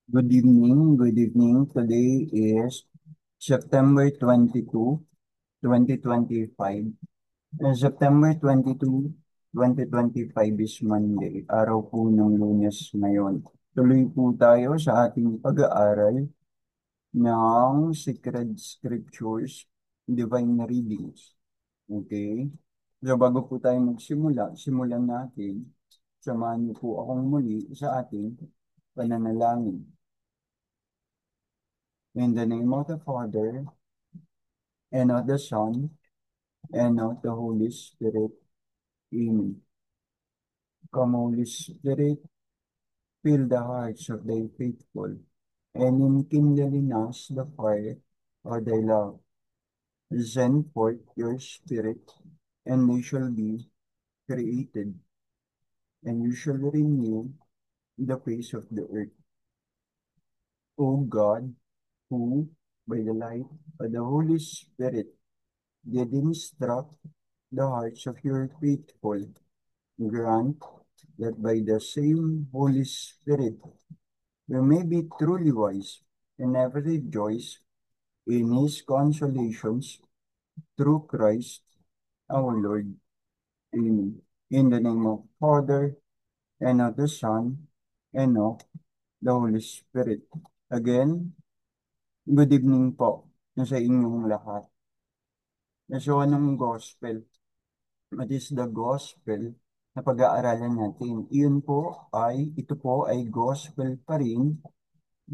Good evening. Good evening. Today is September 22, 2025. September 22, 2025 is Monday. Araw po ng Lunes ngayon. Tuloy po tayo sa ating pag-aaral ng Sacred Scriptures, Divine Readings. Okay? So bago po tayo magsimula, simulan natin. Samahan niyo po akong muli sa ating pananalangin. In the name of the Father, and of the Son, and of the Holy Spirit. Amen. Come, Holy Spirit, fill the hearts of thy faithful, and enkindle in us the fire of thy love. Send forth your Spirit, and they shall be created, and you shall renew the face of the earth. O God, who, by the light of the Holy Spirit, did instruct the hearts of your faithful, grant that by the same Holy Spirit we may be truly wise and ever rejoice in his consolations through Christ our Lord. Amen. In the name of Father, and of the Son, and of the Holy Spirit. Again, good evening po sa inyong lahat. So, anong gospel? What is the gospel na pag-aaralan natin? Ito po ay gospel pa rin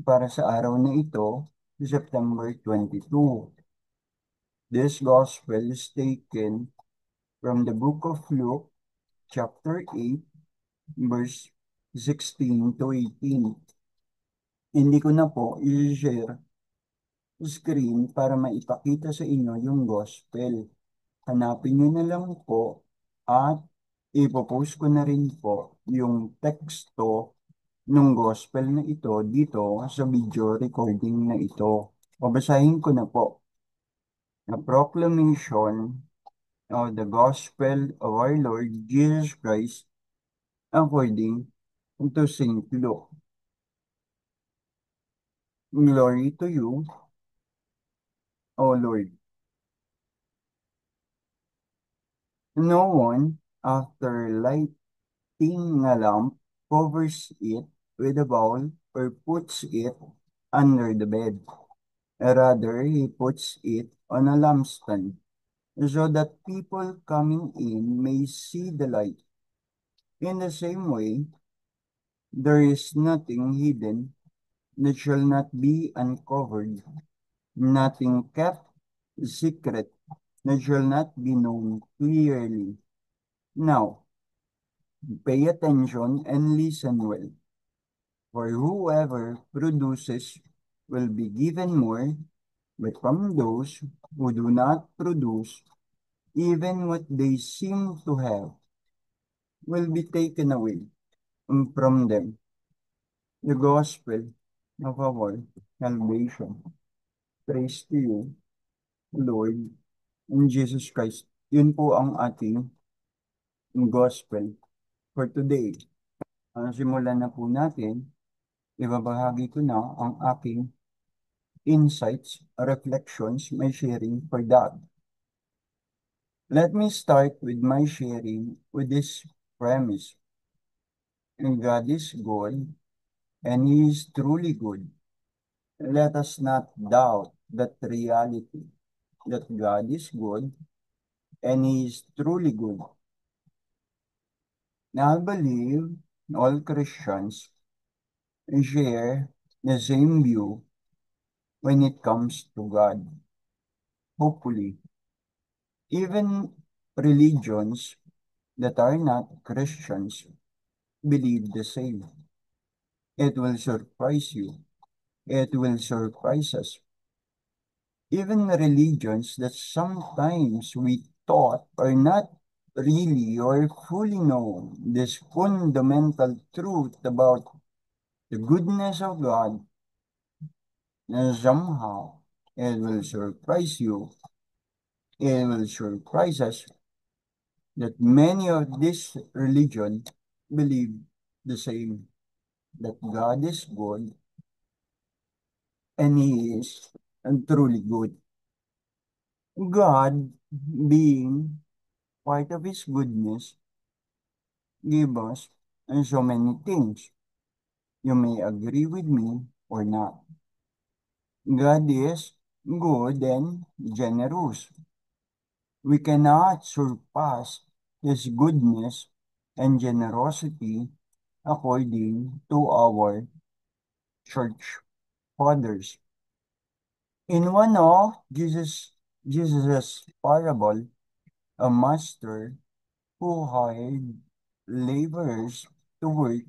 para sa araw na ito, September 22. This gospel is taken from the book of Luke, chapter 8, verse 16 to 18. Hindi ko na po i-share screen para maipakita sa inyo yung gospel. Hanapin nyo na lang po at ipopost ko na rin po yung teksto ng gospel na ito dito sa video recording na ito. Babasahin ko na po. A proclamation of the gospel of our Lord Jesus Christ according to Saint Luke. Glory to you, O Lord. No one, after lighting a lamp, covers it with a bowl or puts it under the bed. Rather, he puts it on a lampstand, so that people coming in may see the light. In the same way, there is nothing hidden that shall not be uncovered, nothing kept secret that shall not be known clearly. Now, pay attention and listen well, for whoever produces will be given more, but from those who do not produce, even what they seem to have will be taken away from them. The gospel of our salvation. Praise to you, Lord, in Jesus Christ. Yun po ang ating gospel for today. Simulan na po natin. Ibabahagi ko na ang aking insights, reflections, my sharing for that. Let me start with my sharing with this premise. And God is good, and He is truly good. Let us not doubt that reality, that God is good, and He is truly good. Now, I believe all Christians share the same view when it comes to God. Hopefully, even religions that are not Christians believe the same. It will surprise you. It will surprise us. Even religions that sometimes we thought are not really or fully know this fundamental truth about the goodness of God, somehow it will surprise you. It will surprise us that many of this religion believe the same, that God is good and He is truly good. God, being part of His goodness, give us so many things. You may agree with me or not. God is good and generous. We cannot surpass His goodness and generosity according to our church fathers. In one of Jesus' parable, a master who hired laborers to work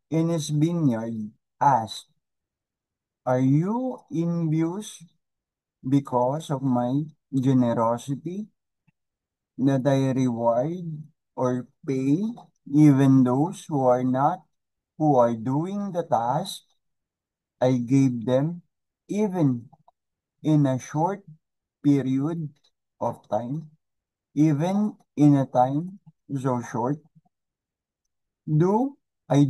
in his vineyard asked, "Are you envious because of my generosity that I reward or pay even those who are doing the task I gave them, even in a short period of time, even in a time so short? Do I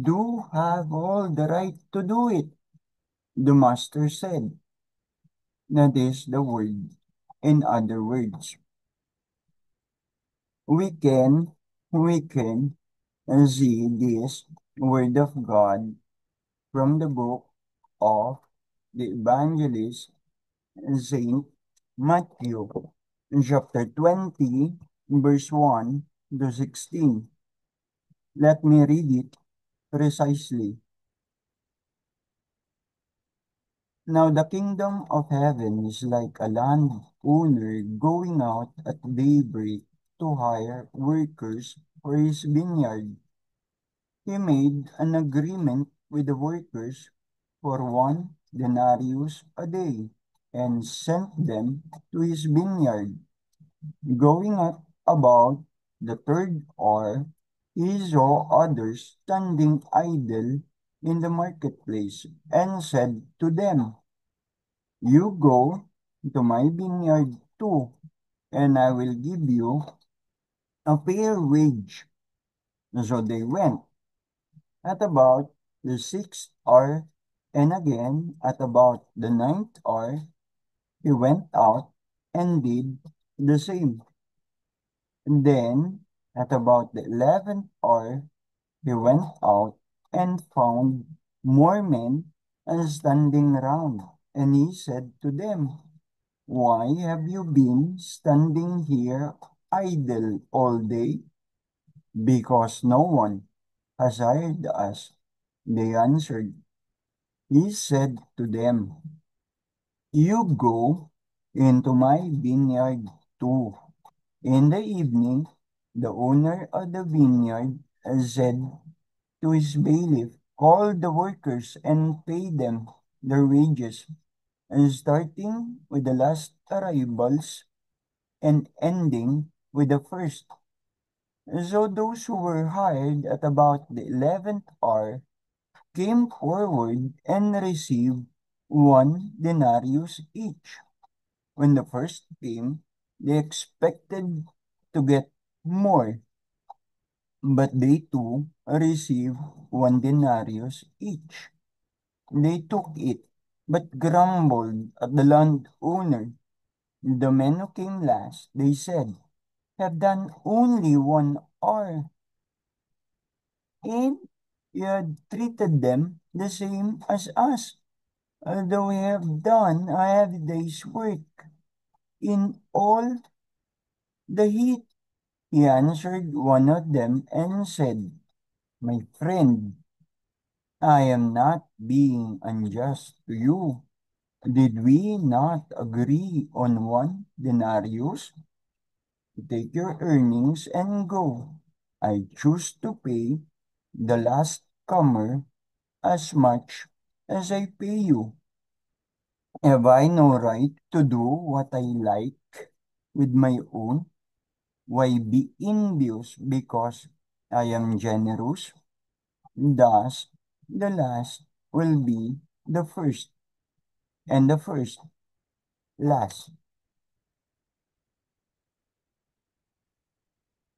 have all the right to do it?" The master said. That is the word. In other words, we can we can see this word of God from the book of the evangelist Saint Matthew, chapter 20, verse 1 to 16. Let me read it precisely. Now the kingdom of heaven is like a landowner going out at daybreak to hire workers for his vineyard. He made an agreement with the workers for 1 denarius a day and sent them to his vineyard. Going up about the third hour, he saw others standing idle in the marketplace and said to them, "You go to my vineyard too, and I will give you a fair wage." So they went at about the sixth hour, and again at about the ninth hour, he went out and did the same. And then at about the 11th hour, he went out and found more men standing round, and he said to them, "Why have you been standing here idle all day?" "Because no one has hired us," they answered. He said to them, "You go into my vineyard too." In the evening, the owner of the vineyard said to his bailiff, "Call the workers and pay them their wages, and starting with the last arrivals and ending with the first." So those who were hired at about the 11th hour came forward and received 1 denarius each. When the first came, they expected to get more, but they too received 1 denarius each. They took it, but grumbled at the landowner. The men who came last, they said, have done only 1 hour, and you had treated them the same as us, although we have done a heavy day's work in all the heat. He answered one of them and said, "My friend, I am not being unjust to you. Did we not agree on 1 denarius? Take your earnings and go. I choose to pay the last comer as much as I pay you. Have I no right to do what I like with my own? Why be envious because I am generous? Thus, the last will be the first, and the first last."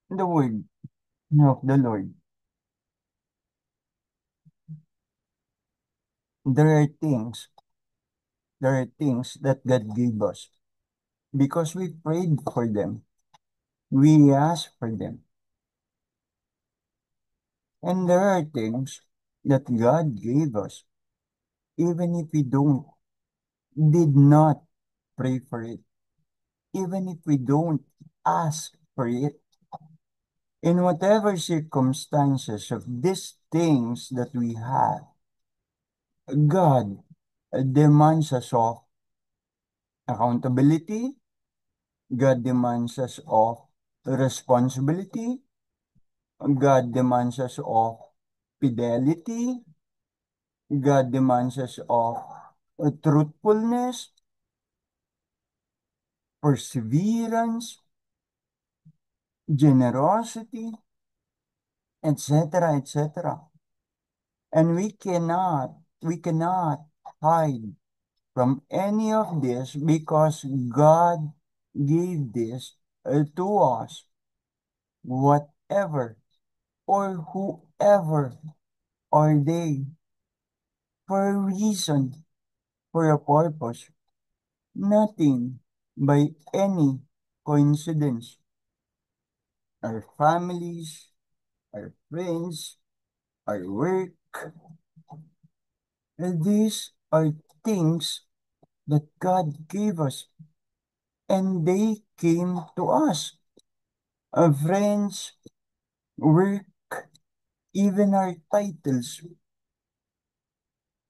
The word of the Lord. There are things There are things that God gave us because we prayed for them. We asked for them. And there are things that God gave us even if we did not pray for it, even if we don't ask for it. In whatever circumstances of these things that we have, God demands us of accountability, God demands us of responsibility, God demands us of fidelity, God demands us of truthfulness, perseverance, generosity, etc., etc. And we cannot hide from any of this because God gave this to us, whatever or whoever are they, for a reason, for a purpose, nothing by any coincidence. Our families, our friends, our work, and these are things that God gave us and they came to us. Our friends, work, even our titles,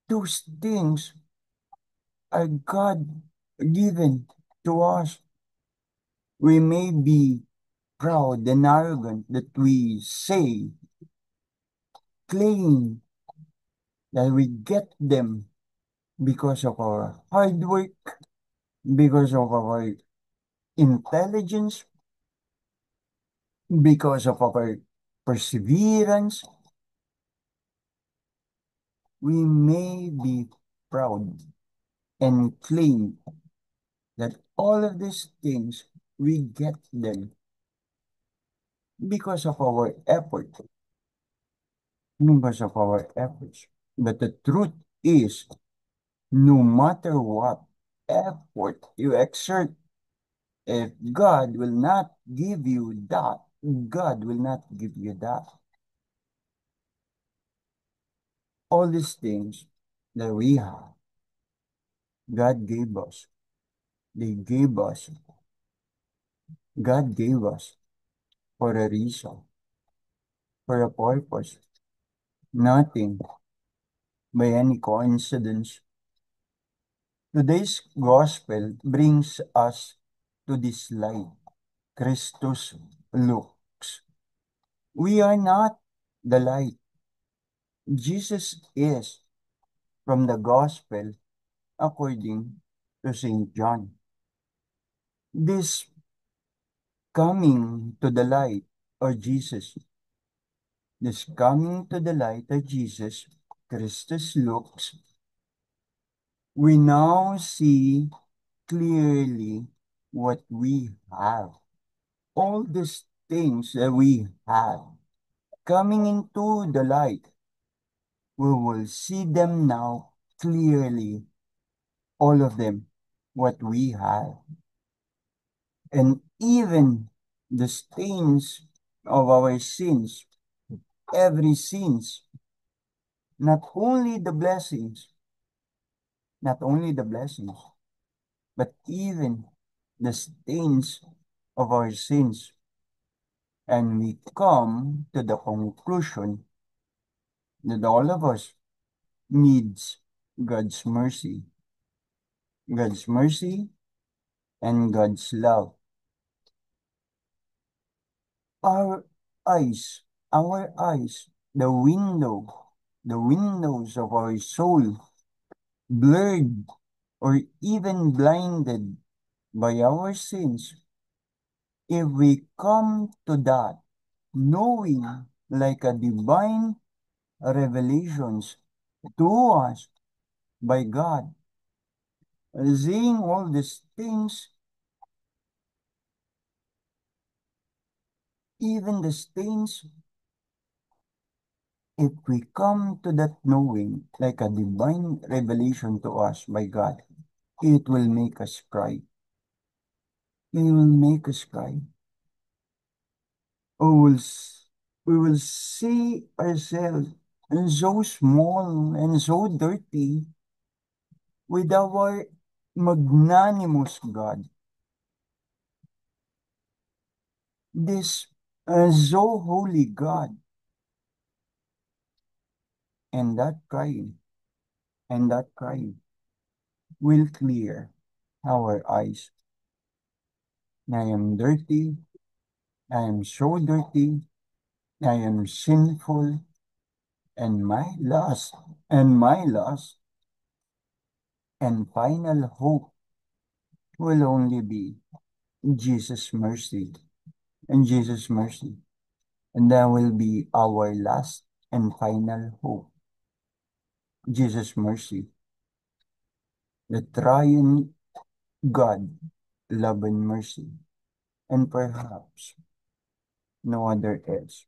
those things are God given to us. We may be proud and arrogant that we say, claim that we get them because of our hard work, because of our intelligence, because of our perseverance. We may be proud and claim that all of these things we get them because of our effort, because of our efforts. But the truth is, no matter what effort you exert, if God will not give you that, God will not give you that. All these things that we have, God gave us. They gave us. God gave us for a reason, for a purpose. Nothing by any coincidence. Today's gospel brings us to this light. Christus looks. We are not the light. Jesus is from the gospel according to St. John. This coming to the light of Jesus, this coming to the light of Jesus, Christus looks, we now see clearly what we have. All these things that we have coming into the light, we will see them now clearly, all of them, what we have. And even the stains of our sins, every sins, not only the blessings, not only the blessings, but even the stains of our sins. And we come to the conclusion that all of us needs God's mercy, God's mercy and God's love. Our our eyes, the windows of our soul, blurred or even blinded by our sins, if we come to that, knowing like a divine revelations to us by God, seeing all these things, even the stains, if we come to that knowing like a divine revelation to us by God, It will make us cry. It will make us cry. We will see ourselves and so small and so dirty with our magnanimous God. This so holy God. And that crying, and that crying will clear our eyes. I am dirty. I am so dirty. I am sinful. And my last and final hope will only be Jesus' mercy and Jesus' mercy. And that will be our last and final hope. Jesus' mercy. The triune God, love and mercy. And perhaps no other else.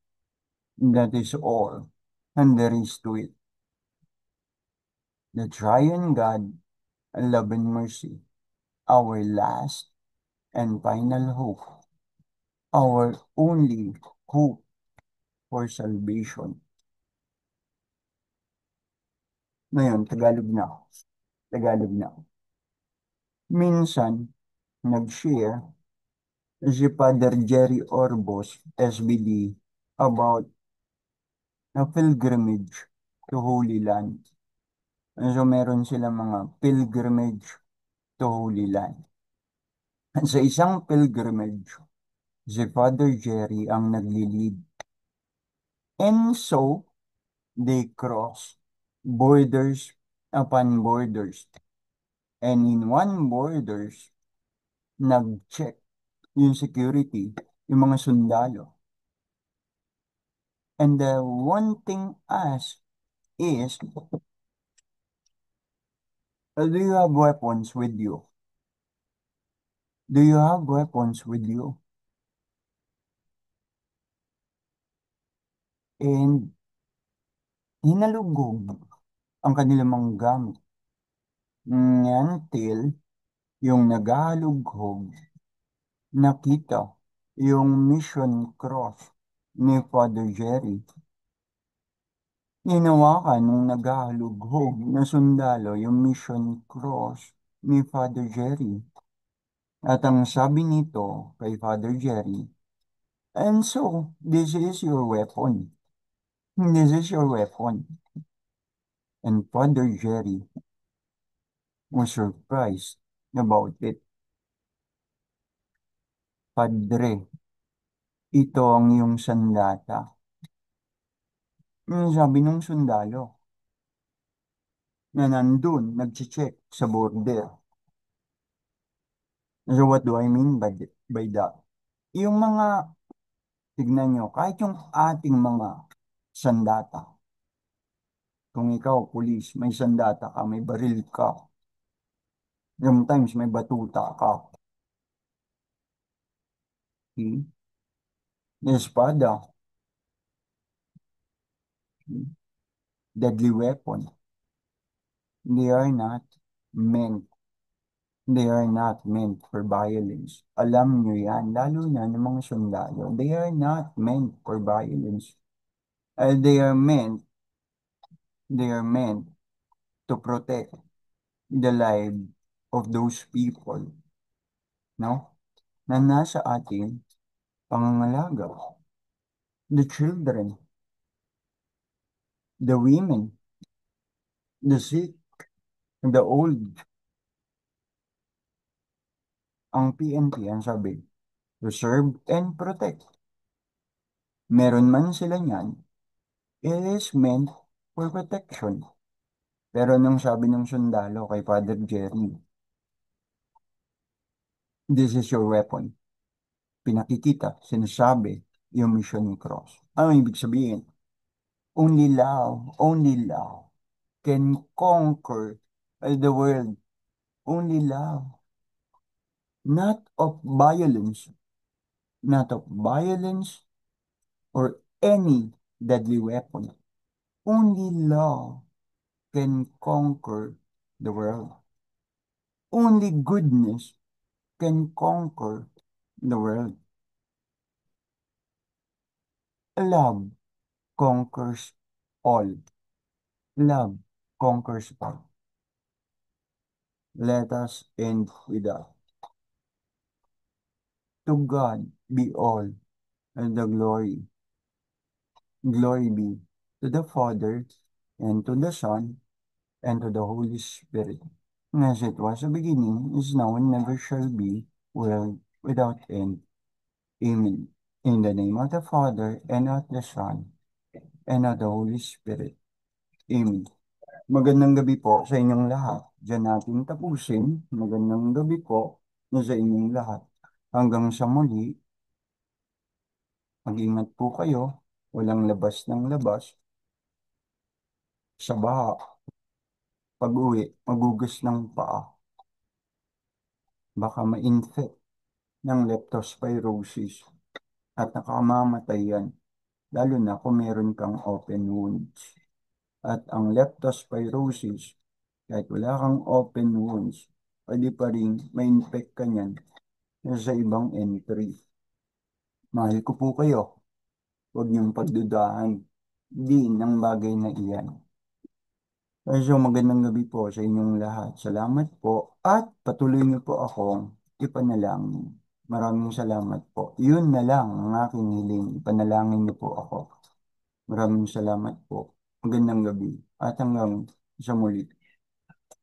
That is all. And there is to it. The triune God, love and mercy. Our last and final hope. Our only hope for salvation. Ngayon, Tagalog na. Tagalog na. Minsan, nag-share si Father Jerry Orbos, SBD, about a pilgrimage to Holy Land. So, meron sila mga pilgrimage to Holy Land. Sa isang pilgrimage, si Father Jerry ang nagli-lead. And so, they cross borders upon borders. And in one borders, nag-check yung security, yung mga sundalo. And the one thing asked is, do you have weapons with you? Do you have weapons with you? And hinalugog ang kanilang mga gamit. Until yung nagalughog, nakita yung mission cross ni Father Jerry. Hinawakan nung nagalughog na sundalo yung mission cross ni Father Jerry. At ang sabi nito kay Father Jerry, and so, this is your weapon. This is your weapon. And Father Jerry was surprised about it. Padre, ito ang iyong sandata. Sabi nung sundalo na nandun, nag-check sa border. So what do I mean by that? Yung mga, tignan nyo, kahit yung ating mga sandata, kung ikaw, pulis, may sandata ka, may baril ka, sometimes may batuta ka, okay? Espada, okay? Deadly weapon. They are not meant They are not meant for violence. Alam nyo yan, lalo na ng mga sundalo. They are not meant for violence. They are meant to protect the life of those people, no? Na nasa ating pangangalaga. The children, the women, the sick, the old. Ang PNP, ang sabi, to serve and protect. Meron man sila niyan, it is meant for protection. Pero nung sabi ng sundalo kay Father Jerry, this is your weapon. Pinakikita, sinasabi, yung mission ni cross. Ano ibig sabihin? Only love can conquer the world. Only love. Not of violence. Not of violence or any deadly weapon. Only love can conquer the world. Only goodness can conquer the world. Love conquers all. Love conquers all. Let us end with that. To God be all and the glory. Glory be to the Father and to the Son and to the Holy Spirit. As it was a beginning, is now, and never shall be, world without end. Amen. In the name of the Father, and of the Son, and of the Holy Spirit. Amen. Magandang gabi po sa inyong lahat. Diyan natin tapusin. Magandang gabi po na sa inyong lahat. Hanggang sa muli, mag-ingat po kayo. Walang labas ng labas. Sa baha, pag-uwi, magugas ng paa. Baka ma-infect ng leptospirosis at nakamamatay yan, lalo na kung meron kang open wounds. At ang leptospirosis, kahit wala kang open wounds, pwede pa rin ma-infect ka niyan sa ibang entry. Mahal ko po kayo. Huwag niyong pagdudahan din ng bagay na iyan. So, magandang gabi po sa inyong lahat. Salamat po at patuloy niyo po akong ipanalangin. Maraming salamat po. Yun na lang ang aking hiling. Ipanalangin niyo po ako. Maraming salamat po. Magandang gabi at hanggang sa muli.